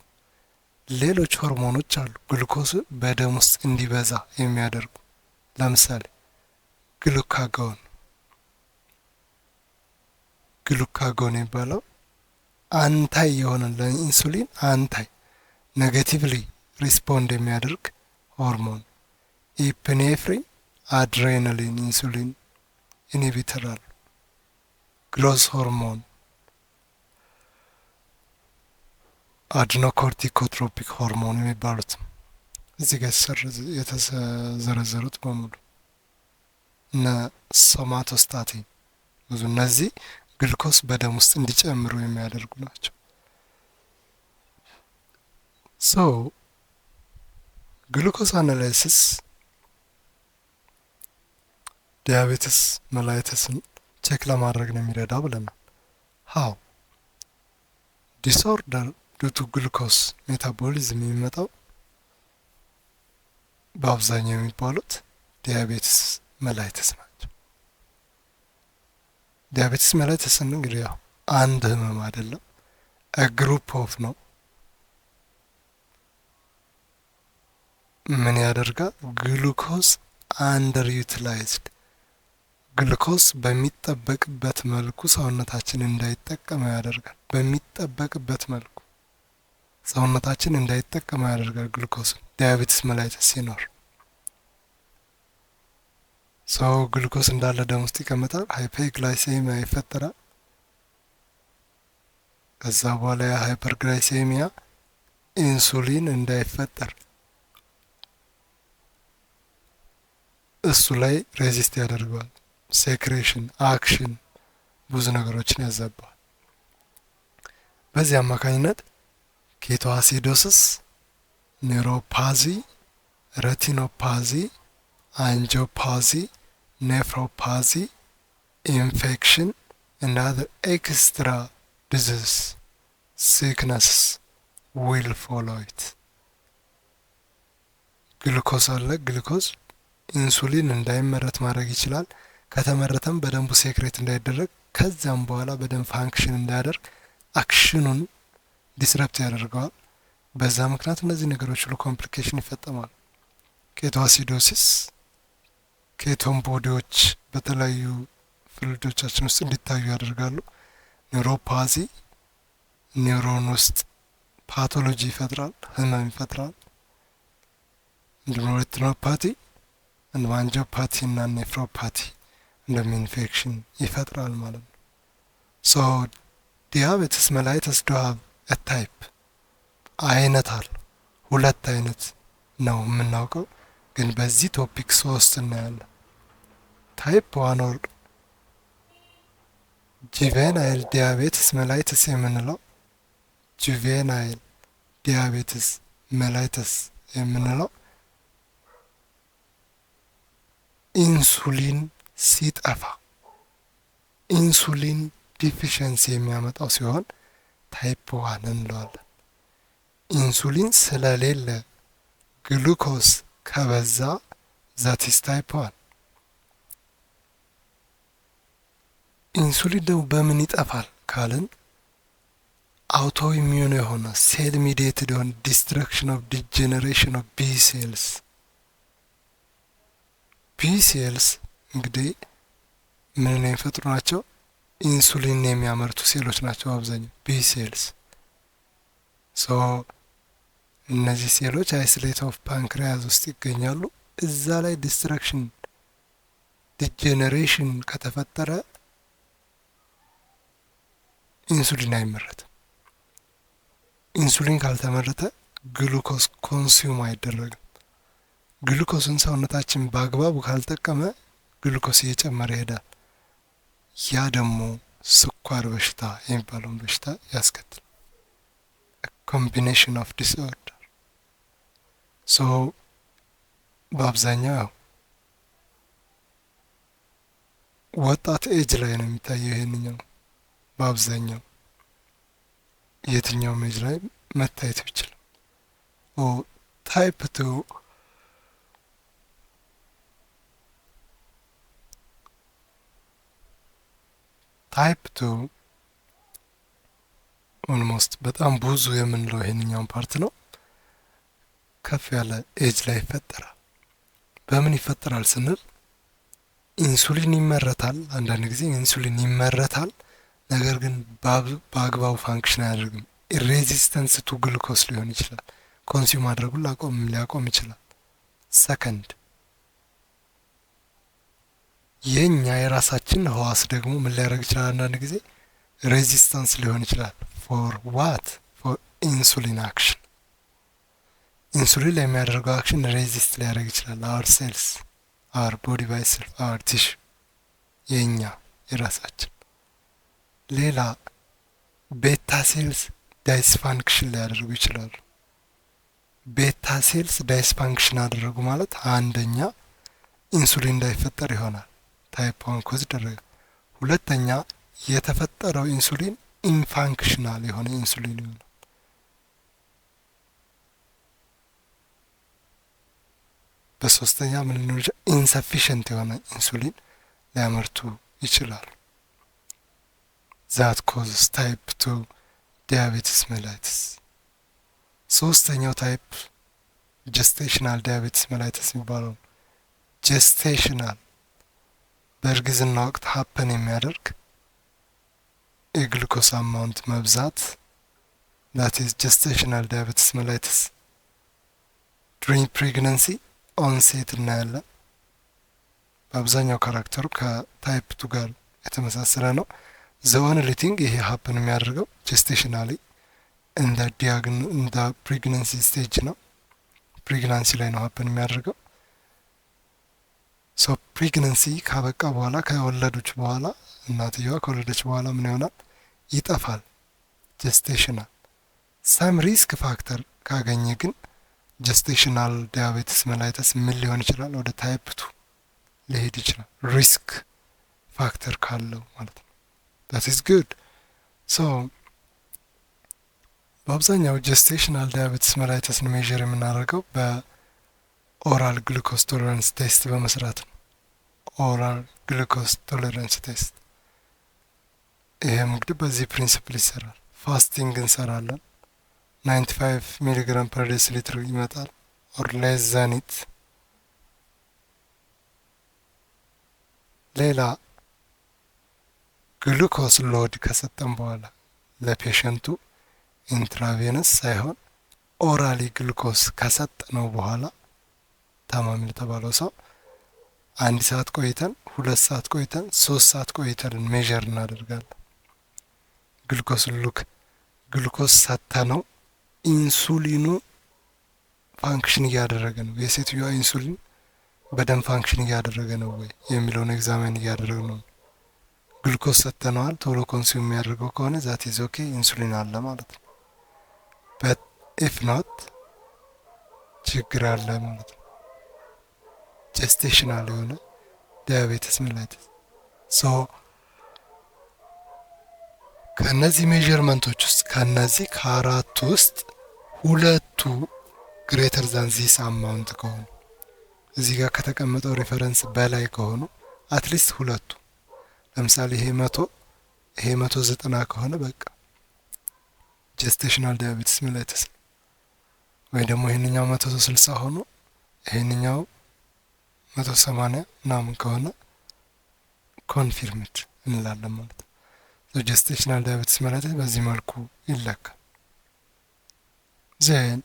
ሌሎች ሆርሞኖች አሉ ግሉኮስ በደም ውስጥ እንዲበዛ የሚያደርጉ። ለምሳሌ ግሉካጎን የሚባለው አንታይ የሆነ ለኢንሱሊን አንታይ ኔጌቲቭሊ ሪስፖንድ የሚያደርግ ሆርሞን። ኢፒኔፍሪን፣ አድሬናሊን፣ ኢንሱሊን ኢንሂቢተር አሉ። ግሮዝ ሆርሞን፣ አድኖኮርቲኮትሮፒክ ሆርሞን የሚባሉት እዚህ ጋር የተዘረዘሩት በሙሉ እነ ሶማቶስታቲን ብዙ እነዚህ ግሉኮስ በደም ውስጥ እንዲጨምሩ የሚያደርጉ ናቸው። ሶ ግሉኮስ አናላይሲስ ዲያቤትስ መላይተስን ቼክ ለማድረግ ነው የሚረዳው ብለናል። ሃው ዲስኦርደር ዱ ቱ ግሉኮስ ሜታቦሊዝም የሚመጣው በአብዛኛው የሚባሉት ዲያቤትስ መላይተስ ናቸው። ዲያቤቲስ መላይተስ እንግዲህ ያው አንድ ህመም አይደለም፣ ግሩፕ ኦፍ ነው። ምን ያደርጋል? ግሉኮስ አንደር ዩቲላይዝድ፣ ግሉኮስ በሚጠበቅበት መልኩ ሰውነታችን እንዳይጠቀመው ያደርጋል። በሚጠበቅበት መልኩ ሰውነታችን እንዳይጠቀመው ያደርጋል ግሉኮስን ዲያቤቲስ መላይተስ ሲኖር። ሰው ግሉኮስ እንዳለ ደም ውስጥ ይቀመጣል። ሃይፐርግላይሴሚያ ይፈጠራል። ከዛ በኋላ የሃይፐርግላይሴሚያ ኢንሱሊን እንዳይፈጠር እሱ ላይ ሬዚስት ያደርገዋል። ሴክሬሽን፣ አክሽን፣ ብዙ ነገሮችን ያዛባዋል። በዚህ አማካኝነት ኬቶአሲዶሲስ፣ ኒውሮፓዚ፣ ሬቲኖፓዚ፣ አንጂኦፓዚ፣ ኔፍሮፓዚ፣ ኢንፌክሽን and other extra diseases, sicknesses will follow it. ግሉኮስ አለ። ግሉኮስ ኢንሱሊን እንዳይመረት ማድረግ ይችላል። ከተመረተም በደንቡ ሴክሬት እንዳይደረግ ከዛም በኋላ በደንብ ፋንክሽን እንዳያደርግ አክሽኑን ዲስረፕት ያደርገዋል። በዛ ምክንያት እነዚህ ነገሮች ሁሉ ኮምፕሊኬሽን ይፈጠማል። ኬቶአሲዶሲስ ኬቶን ቦዲዎች በተለያዩ ፍሉይዶቻችን ውስጥ እንዲታዩ ያደርጋሉ። ኒውሮፓዚ ኒውሮን ውስጥ ፓቶሎጂ ይፈጥራል፣ ህመም ይፈጥራል። እንዲሁም ሬቲኖፓቲ and አንጂኦፓቲ እና ኔፍሮፓቲ እንደም ኢንፌክሽን ይፈጥራል ማለት ነው። ሶ ዲያቤቲስ mellitus do have a type አይነት አለ። ሁለት አይነት ነው የምናውቀው፣ ግን በዚህ ቶፒክ 3 እናያለን። ታይፕ 1 ኦር juvenile diabetes mellitus የምንለው juvenile diabetes mellitus የምንለው ኢንሱሊን ሲጠፋ ኢንሱሊን ዲፊሸንሲ የሚያመጣው ሲሆን ታይፕ 1 እንለዋለን። ኢንሱሊን ስለሌለ ግሉኮስ ከበዛ that is type 1። ኢንሱሊን ደግሞ በምን ይጠፋል ካልን አውቶ ኢሚዩን የሆነ ሴል ሚዲየትድ የሆነ ዲስትራክሽን ኦፍ ዲጀነሬሽን ኦፍ ቢ ሴልስ። ቢ ሴልስ እንግዲህ ምን የሚፈጥሩ ናቸው? ኢንሱሊን የሚያመርቱ ሴሎች ናቸው አብዛኛው ቢ ሴልስ። ሶ እነዚህ ሴሎች አይሶሌት ኦፍ ፓንክሪያስ ውስጥ ይገኛሉ። እዛ ላይ ዲስትራክሽን ዲጀነሬሽን ከተፈጠረ ኢንሱሊን አይመረትም። ኢንሱሊን ካልተመረተ ግሉኮስ ኮንሱም አይደረግም። ግሉኮስን ሰውነታችን በአግባቡ ካልጠቀመ ግሉኮስ እየጨመረ ይሄዳል። ያ ደግሞ ስኳር በሽታ የሚባለውን በሽታ ያስከትላል። ኮምቢኔሽን ኦፍ ዲስኦርደር። ሶ በአብዛኛው ወጣት ኤጅ ላይ ነው የሚታየው ይሄንኛው። በአብዛኛው የትኛው ኤጅ ላይ መታየት ይችላል። ታይፕ 2 ታይፕ 2 ኦልሞስት በጣም ብዙ የምንለው ይሄንኛው ፓርት ነው። ከፍ ያለ ኤጅ ላይ ይፈጠራል። በምን ይፈጠራል ስንል ኢንሱሊን ይመረታል። አንዳንድ ጊዜ ኢንሱሊን ይመረታል፣ ነገር ግን በአግባቡ ፋንክሽን አያደርግም። ሬዚስተንስ ቱ ግሉኮስ ሊሆን ይችላል። ኮንሱም ማድረጉን ሊያቆም ይችላል። ሰከንድ የኛ የራሳችን ህዋስ ደግሞ ምን ሊያደርግ ይችላል? አንዳንድ ጊዜ ሬዚስታንስ ሊሆን ይችላል። ፎር ዋት? ፎር ኢንሱሊን አክሽን። ኢንሱሊን ላይ የሚያደርገው አክሽን ሬዚስት ሊያደርግ ይችላል። አወር ሴልስ፣ አወር ቦዲ ባይ ሰልፍ፣ አወር ቲሹ የኛ የራሳችን። ሌላ ቤታ ሴልስ ዳይስፋንክሽን ሊያደርጉ ይችላሉ። ቤታ ሴልስ ዳይስፋንክሽን አደረጉ ማለት አንደኛ ኢንሱሊን እንዳይፈጠር ይሆናል። ታይፕ 1 ኮዝ ደረገ። ሁለተኛ የተፈጠረው ኢንሱሊን ኢንፋንክሽናል የሆነ ኢንሱሊን ይሆናል። በሶስተኛ ምን ሊኖር ይችላል? ኢንሰፊሽንት የሆነ ኢንሱሊን ሊያመርቱ ይችላሉ። ዛት ኮዝስ ታይፕ 2 ዲያቤቲስ ሜላይተስ። ሶስተኛው ታይፕ ጀስቴሽናል ዲያቤቲስ ሜላይተስ የሚባለው ጀስቴሽናል በእርግዝና ወቅት ሀፐን የሚያደርግ የግሉኮስ አማውንት መብዛት that is gestational diabetes mellitus during pregnancy onset እናያለን። በአብዛኛው ካራክተሩ ከታይፕ 2 ጋር የተመሳሰለ ነው። the only thing ይሄ ሀፕን የሚያደርገው ጀስቴሽናሊ እንደ pregnancy stage ነው። ፕሬግናንሲ ላይ ነው ሀፕን የሚያደርገው። ሶ ፕሬግናንሲ ካበቃ በኋላ ከወለደች በኋላ እናትየዋ ከወለደች በኋላ ምን ይሆናል? ይጠፋል ጀስቴሽናል። ሳም ሪስክ ፋክተር ካገኘ ግን ጀስቴሽናል ዲያቤቲስ ሜላይተስ ምን ሊሆን ይችላል? ወደ ታይፕ 2 ሊሄድ ይችላል። ሪስክ ፋክተር ካለው ማለት ነው። that is good. so በአብዛኛው ጀስቴሽናል ዲያቤቲስ ሜላይተስን ሜዥር የምናደርገው በኦራል ግሉኮስ ቶለራንስ ቴስት በመስራት ነው። ኦራል ግሉኮስ ቶለራንስ ቴስት ይሄም እንግዲህ በዚህ ፕሪንሲፕል ይሰራል። ፋስቲንግ እንሰራለን። 95 ሚሊግራም ፐር ዴሲሊትር ይመጣል ኦር ሌስ ዛን ኢት። ሌላ ግሉኮስ ሎድ ከሰጠን በኋላ ለፔሸንቱ ኢንትራቬነስ ሳይሆን ኦራሊ ግሉኮስ ከሰጠነው በኋላ ታማሚ ለተባለው ሰው 1 ሰዓት ቆይተን 2 ሰዓት ቆይተን 3 ሰዓት ቆይተን ሜዥር እናደርጋለን። ግሉኮስ ሰጠነው ኢንሱሊኑ ፋንክሽን እያደረገ ነው፣ የሴትዮዋ ኢንሱሊን በደም ፋንክሽን እያደረገ ነው ወይ የሚለውን ኤግዛሚን እያደረገ ነው። ግሉኮስ ሰጠነዋል ቶሎ ኮንሱም የሚያደርገው ከሆነ ዛት ኢዝ ኦኬ ኢንሱሊን አለ ማለት ነው። but if not ችግር አለ ማለት ነው። ጀስቴሽናል የሆነ ዲያቤቲስ ሜላይተስ ሶ ከነዚህ ሜዠርመንቶች ውስጥ ከነዚህ ከአራቱ ውስጥ ሁለቱ ግሬተር ዛን ዚስ አማውንት ከሆኑ እዚህ ጋር ከተቀመጠው ሪፈረንስ በላይ ከሆኑ አትሊስት ሁለቱ ለምሳሌ ይሄ 190 ከሆነ በቃ ጀስቴሽናል ዲያቤቲስ ሜላይተስ ወይ ደግሞ ይሄንኛው 160 ሆኖ ይሄንኛው 180 ምናምን ከሆነ ኮንፊርምድ እንላለን ማለት ነው። ጀስቴሽናል ዲያቤቲስ ሜላይተስ በዚህ መልኩ ይለካል። ዜን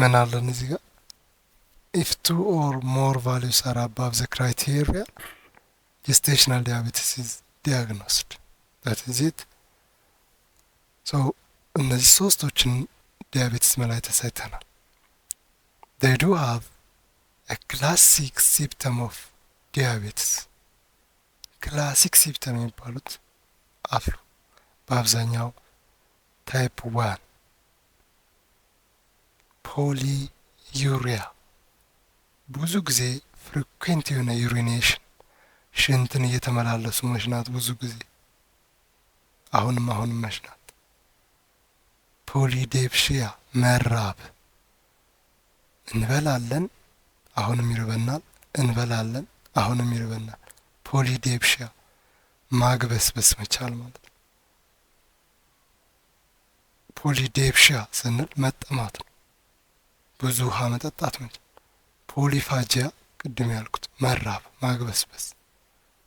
ምን አለን እዚህ ጋር if 2 or more values are above the criteria gestational diabetes is diagnosed. that is it. so እነዚህ ሶስቶችን ዲያቤቲስ ሜላይተስ አይተናል። they do have a classic symptom of diabetes. ክላሲክ ሲምፕተም የሚባሉት አሉ። በአብዛኛው ታይፕ 1 ፖሊዩሪያ፣ ብዙ ጊዜ ፍሪኩዌንት የሆነ ዩሪኔሽን፣ ሽንትን እየተመላለሱ መሽናት፣ ብዙ ጊዜ አሁንም መሽናት። ፖሊዴፕሺያ፣ መራብ፣ እንበላለን አሁንም ይርበናል፣ እንበላለን አሁንም ይርበናል። ፖሊዴፕሺያ ማግበስበስ መቻል ማለት ነው። ፖሊዴፕሺያ ስንል መጠማት ነው፣ ብዙ ውሃ መጠጣት መቻል። ፖሊፋጂያ ቅድም ያልኩት መራብ፣ ማግበስበስ፣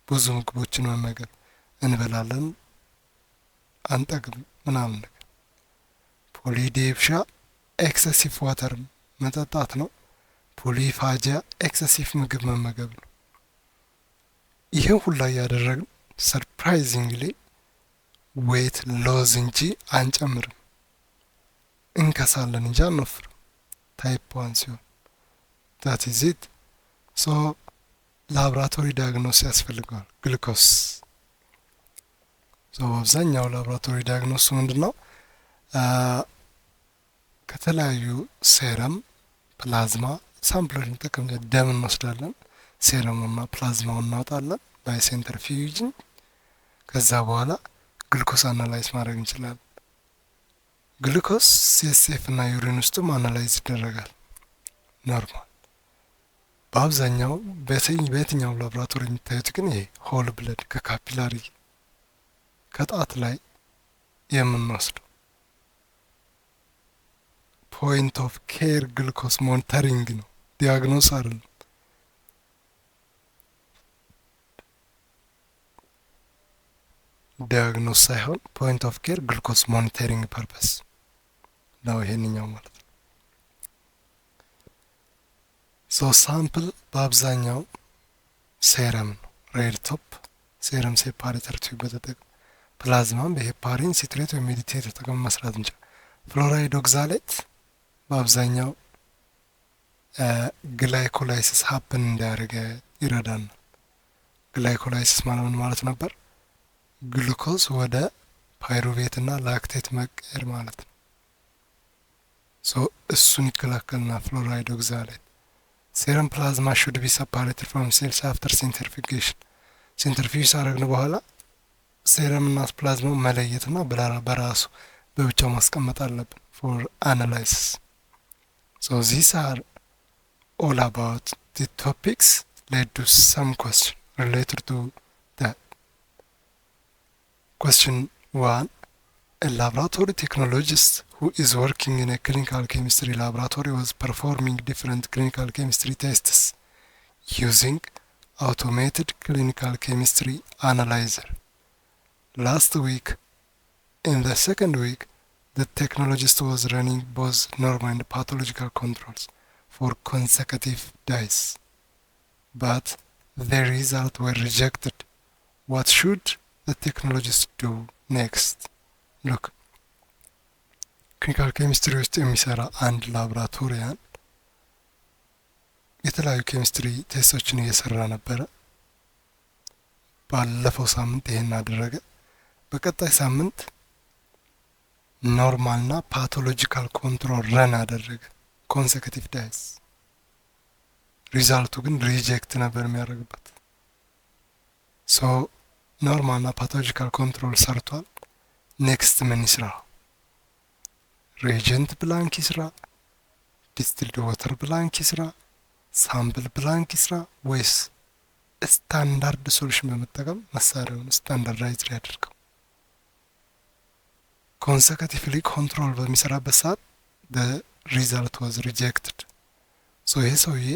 ብዙ ምግቦችን መመገብ፣ እንበላለን አንጠግብ ምናምን ነገር። ፖሊዴፕሺያ ኤክሰሲቭ ዋተር መጠጣት ነው። ፖሊፋጂያ ኤክሰሲቭ ምግብ መመገብ ነው። ይሄን ሁላ ያደረግን ሰርፕራይዚንግሊ ዌት ሎዝ እንጂ አንጨምርም፣ እንከሳለን እንጂ አንወፍርም። ታይፕ 1 ሲሆን that is it. so ላብራቶሪ ዳያግኖስ ያስፈልገዋል ግሉኮስ። አብዛኛው ላብራቶሪ ዳያግኖስ ምንድነው? ከተለያዩ ሴረም፣ ፕላዝማ ሳምፕሎች እንጠቀም። ደም እንወስዳለን፣ ሴረሙና ፕላዝማውን እናወጣለን በሴንትሪፊዩጅን። ከዛ በኋላ ግሉኮስ አናላይዝ ማድረግ እንችላለን። ግሉኮስ ሲኤስኤፍ እና ዩሪን ውስጥም አናላይዝ ይደረጋል። ኖርማል። በአብዛኛው በየትኛው ላብራቶሪ የሚታዩት ግን ይሄ ሆል ብለድ ከካፒላሪ ከጣት ላይ የምንወስደው ፖይንት ኦፍ ኬር ግሉኮስ ሞኒተሪንግ ነው፣ ዲያግኖስ አይደለም። ዲያግኖስ ሳይሆን ፖይንት ኦፍ ኬር ግሉኮስ ሞኒተሪንግ ፐርፐስ ነው ይሄንኛው ማለት ነው። ሶ ሳምፕል በአብዛኛው ሴረም ነው፣ ሬድ ቶፕ ሴረም ሴፓሬተር ቲዩብ በተጠቀም ፕላዝማም በሄፓሪን ሲትሬት ወይም ሜዲቴት ተጠቅመን መስራት እንችላለን። ፍሎራይድ ኦክዛሌት በአብዛኛው ግላይኮላይሲስ ሀፕን እንዲያደርግ ይረዳናል። ግላይኮላይሲስ ማለት ነበር? ግሉኮስ ወደ ፓይሩቬት እና ላክቴት መቀየር ማለት ነው። ሶ እሱን ይከላከልና ፍሎራይድ ኦክዛሌት። ሴረም ፕላዝማ ሹድ ቢ ሰፓሬትድ ፍሮም ሴልስ አፍተር ሴንትሪፊጌሽን። ሴንትሪፊዩጅ አደረግን በኋላ ሴረም እና ፕላዝማ መለየትና በራሱ በብቻው ማስቀመጥ አለብን ፎር አናላይሲስ። ሶ ዚስ አር all about the topics led to some question related to that. Question 1. A laboratory technologist who is working in a clinical chemistry laboratory was performing different clinical chemistry tests using automated clinical chemistry analyzer. Last week, in the second week, the technologist was running both normal and pathological controls for consecutive days, but the results were rejected. What should the technologist do next? Look, clinical chemistry ውስጥ የሚሰራ አንድ ላብራቶሪያን የተለያዩ ኬሚስትሪ ቴስቶችን እየሰራ ነበረ። ባለፈው ሳምንት ይሄን አደረገ። በቀጣይ ሳምንት ኖርማልና ፓቶሎጂካል ኮንትሮል ረን አደረገ ኮንሴኪቲቭ ዳይስ። ሪዛልቱ ግን ሪጀክት ነበር የሚያደርግበት። ሶ ኖርማልና ፓቶሎጂካል ኮንትሮል ሰርቷል። ኔክስት ምን ይስራ? ሬጀንት ብላንክ ይስራ? ዲስቲልድ ወተር ብላንክ ይስራ? ሳምፕል ብላንክ ይስራ? ወይስ ስታንዳርድ ሶሉሽን በመጠቀም መሳሪያውን ስታንዳርዳይዝድ ያደርገው? ኮንሴኪቲቭሊ ኮንትሮል በሚሰራበት ሰዓት ሪዛልት ዋዝ ሪጀክትድ። ሶ ይሄ ሰውዬ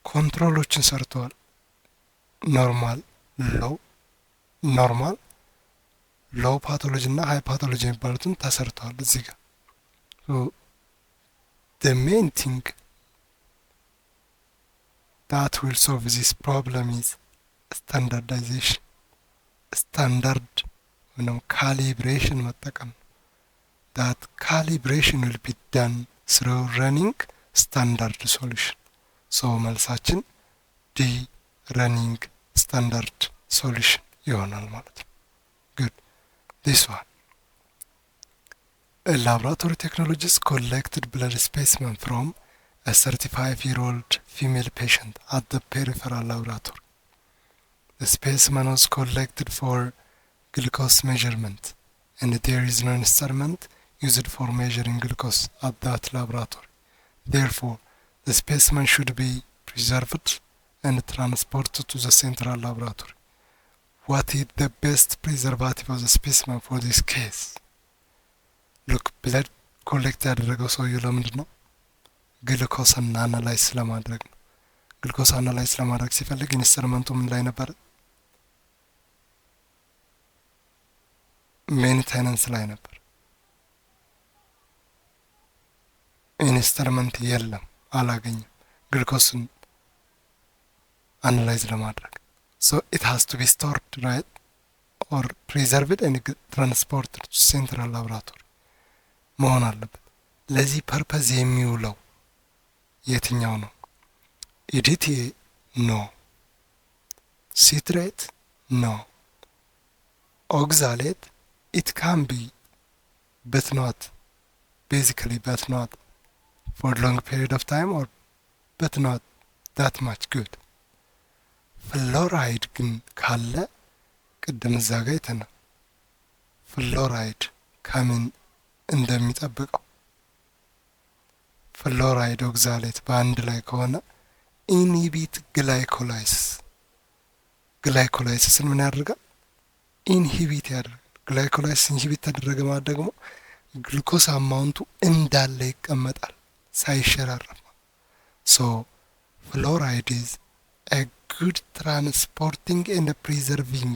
ኮንትሮሎችን ሰርተዋል። ኖርማል ሎው ፓቶሎጂ እና ሃይ ፓቶሎጂ የሚባሉትን ተሰርተዋል እዚህ ጋር። ሶ the main thing that will solve this problem is standardization. ስታንዳርድ ወይም ካሊብሬሽን መጠቀም። that calibration will be done through running standard solution. So መልሳችን ዲ running standard solution ይሆናል ማለት ነው። good. This one. A laboratory technologist collected blood specimen from a 35-year-old female patient at the peripheral laboratory. The specimen was collected for glucose measurement, and there is no instrument used for measuring glucose at that laboratory. Therefore, the specimen should be preserved and transported to the central laboratory. What is the best preservative of the specimen for this case? Look, blood collect ያደረገው ሰውዬው ለምንድን ነው? ግሉኮስን አናላይዝ ለማድረግ ነው። ግሉኮስ አናላይዝ ለማድረግ ሲፈልግ ኢንስትሩመንቱ ምን ላይ ነበር? ሜንቴናንስ ላይ ነበር። ኢንስትሩመንት የለም፣ አላገኘም ግሉኮስን አናላይዝ ለማድረግ። so it has to be stored, right, or preserved and transported to central laboratory መሆን አለበት። ለዚህ ፐርፐዝ የሚውለው የትኛው ነው? ኢዲቲኤ ኖ፣ ሲትሬት ኖ፣ ኦክዛሌት it can be but not basically but not for long period of time or but not that much good. ፍሎራይድ ግን ካለ ቅድም እዛ ጋ አይተናል። ፍሎራይድ ከምን እንደሚጠብቀው ፍሎራይድ ኦክዛሌት በአንድ ላይ ከሆነ ኢንሂቢት ግላይኮላይሲስ። ግላይኮላይሲስን ምን ያደርጋል? ኢንሂቢት ያደርጋል። ግላይኮላይሲስ ኢንሂቢት ተደረገ ማለት ደግሞ ግሉኮስ አማውንቱ እንዳለ ይቀመጣል ሳይሸራረፍ። ሶ ፍሎራይድ ኢዝ a good transporting and preserving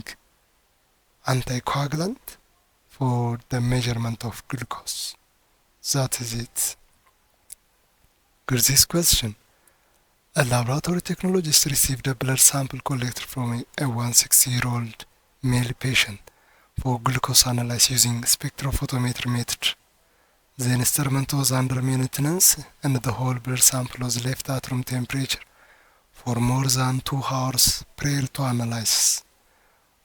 anticoagulant for the measurement of glucose. That is it. Good, this question. A laboratory technologist received a blood sample collected from a 16-year-old male patient for glucose analysis using spectrophotometry method. The instrument was under maintenance and the whole blood sample was left at room temperature for more than 2 hours prior to analysis.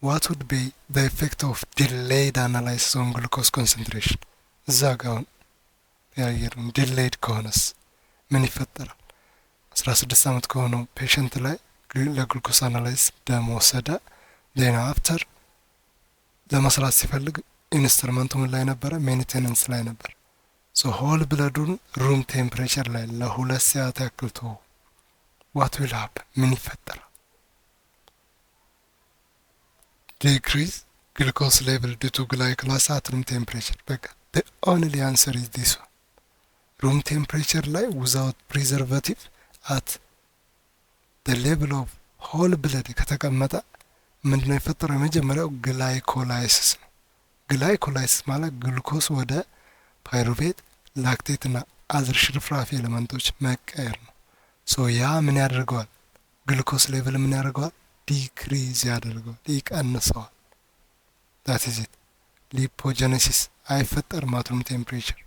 What would be the effect of delayed analysis on glucose concentration? እዛ ጋ አሁን ያየሩን ዲሌይድ ከሆነስ ምን ይፈጠራል? 16 ዓመት ከሆነው ፔሸንት ላይ ለግሉኮስ አናላይዝ ደም ወሰደ። ዜና አፍተር ለመስራት ሲፈልግ ኢንስትሩመንቱ ምን ላይ ነበረ? ሜንቴናንስ ላይ ነበር። ሶ ሆል ብለዱን ሩም ቴምፕሬቸር ላይ ለ2 ሰዓት ያክል ተወው። what will happen? ምን ይፈጠራል? decrease glucose level due to glycolysis at room temperature። በቃ the only answer is this one. room temperature ላይ without preservative at the level of whole blood ከተቀመጠ ምንድነው የፈጠረው? የመጀመሪያው ግላይኮላይሲስ ነው። ግላይኮላይሲስ ማለት ግሉኮስ ወደ ፓይሩቬት፣ ላክቴት እና አዘር ሽርፍራፊ ኤሌመንቶች መቀየር ነው። ሶ ያ ምን ያደርገዋል? ግሉኮስ ሌቭል ምን ያደርገዋል? ዲክሪዝ ያደርገዋል፣ ይቀንሰዋል። ዳት ኢዝ ኢት። ሊፖጀነሲስ አይፈጠርም አት ሩም ቴምፕሬቸር።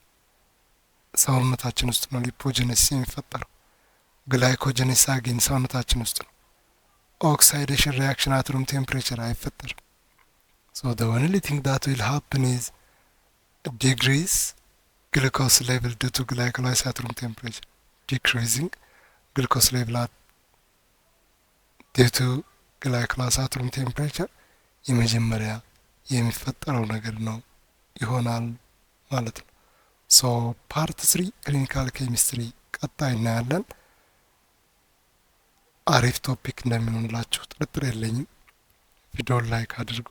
ሰውነታችን ውስጥ ነው ሊፖጀነሲስ የሚፈጠረው። ግላይኮጀነሲስ አጌን ሰውነታችን ውስጥ ነው። ኦክሳይዴሽን ሪያክሽን አት ሩም ቴምፕሬቸር አይፈጠርም። ሶ the only thing that will happen is decrease glucose level due to glycolysis at room temperature. Decreasing glucose level due to glycolysis at room temperature የመጀመሪያ የሚፈጠረው ነገር ነው ይሆናል ማለት ነው። ሶ ፓርት 3 ክሊኒካል ኬሚስትሪ ቀጣይ እናያለን። አሪፍ ቶፒክ እንደሚሆንላችሁ ጥርጥር የለኝም። ቪዲዮን ላይክ አድርጉ።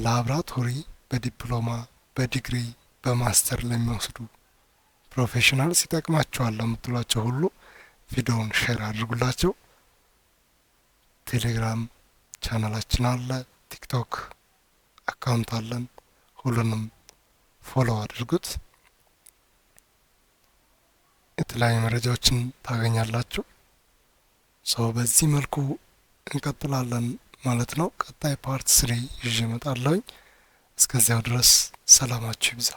ላብራቶሪ በዲፕሎማ በዲግሪ በማስተር ለሚወስዱ ፕሮፌሽናልስ ይጠቅማቸዋል ለምትሏቸው ሁሉ ቪዲዮውን ሼር አድርጉላቸው። ቴሌግራም ቻናላችን አለ፣ ቲክቶክ አካውንት አለን። ሁሉንም ፎሎ አድርጉት። የተለያዩ መረጃዎችን ታገኛላችሁ። ሰው በዚህ መልኩ እንቀጥላለን ማለት ነው። ቀጣይ ፓርት 3 ይዤ እመጣለሁ። እስከዚያው ድረስ ሰላማችሁ ይብዛ።